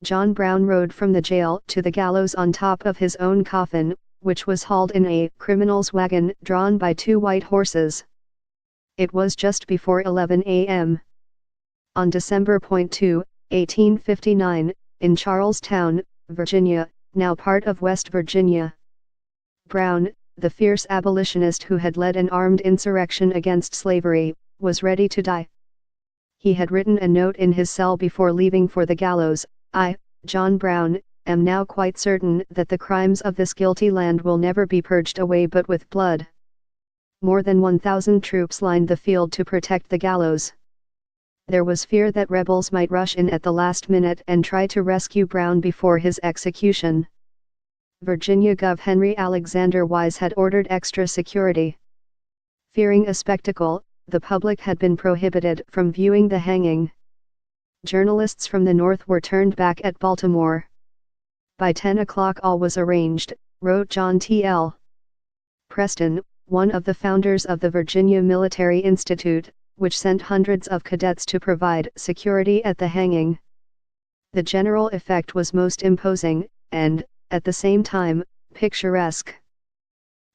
John Brown rode from the jail to the gallows on top of his own coffin, which was hauled in a criminal's wagon drawn by 2 white horses. It was just before 11 a.m. On December 2, 1859, in Charlestown, Virginia, now part of West Virginia. Brown, the fierce abolitionist who had led an armed insurrection against slavery, was ready to die. He had written a note in his cell before leaving for the gallows: "I, John Brown, am now quite certain that the crimes of this guilty land will never be purged away but with blood." More than 1,000 troops lined the field to protect the gallows. There was fear that rebels might rush in at the last minute and try to rescue Brown before his execution. Virginia Gov. Henry Alexander Wise had ordered extra security. Fearing a spectacle, the public had been prohibited from viewing the hanging. Journalists from the North were turned back at Baltimore. By 10 o'clock all was arranged, wrote John T.L. Preston, one of the founders of the Virginia Military Institute, which sent hundreds of cadets to provide security at the hanging. The general effect was most imposing, and, at the same time, picturesque.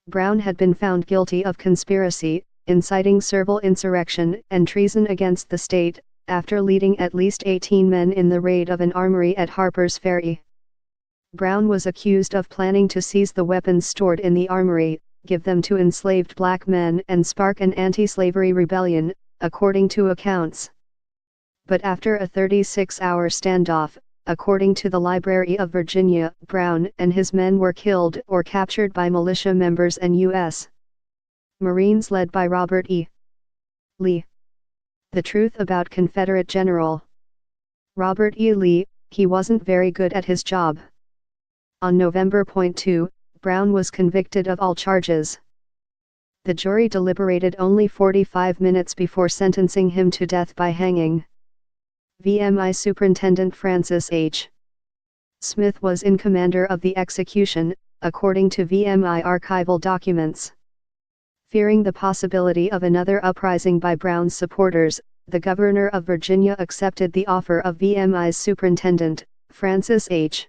Brown had been found guilty of conspiracy, inciting servile insurrection and treason against the state, after leading at least 18 men in the raid of an armory at Harpers Ferry. Brown was accused of planning to seize the weapons stored in the armory, give them to enslaved black men and spark an anti-slavery rebellion, according to accounts. But after a 36-hour standoff, according to the Library of Virginia, Brown and his men were killed or captured by militia members and U.S. Marines led by Robert E. Lee. The truth about Confederate General Robert E. Lee: he wasn't very good at his job. On November 2, Brown was convicted of all charges. The jury deliberated only 45 minutes before sentencing him to death by hanging. VMI Superintendent Francis H. Smith was in command of the execution, according to VMI archival documents. Fearing the possibility of another uprising by Brown's supporters, the governor of Virginia accepted the offer of VMI's superintendent, Francis H.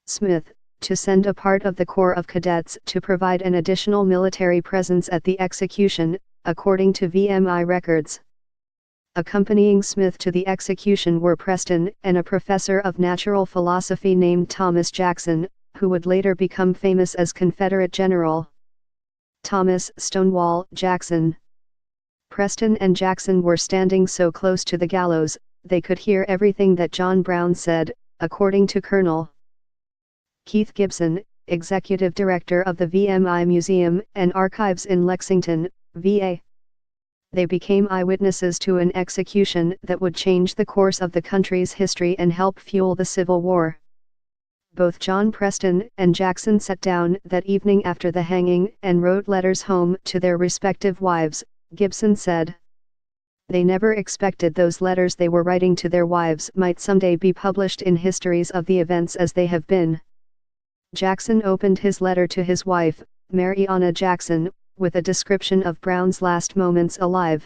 Smith, to send a part of the Corps of Cadets to provide an additional military presence at the execution, according to VMI records. Accompanying Smith to the execution were Preston and a professor of natural philosophy named Thomas Jackson, who would later become famous as Confederate General Thomas Stonewall Jackson. Preston and Jackson were standing so close to the gallows, they could hear everything that John Brown said, according to Colonel Keith Gibson, executive director of the VMI Museum and Archives in Lexington, VA. They became eyewitnesses to an execution that would change the course of the country's history and help fuel the Civil War. Both John Preston and Jackson sat down that evening after the hanging and wrote letters home to their respective wives, Gibson said. They never expected those letters they were writing to their wives might someday be published in histories of the events as they have been. Jackson opened his letter to his wife, Mary Anna Jackson, with a description of Brown's last moments alive.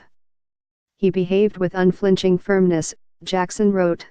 "He behaved with unflinching firmness," Jackson wrote.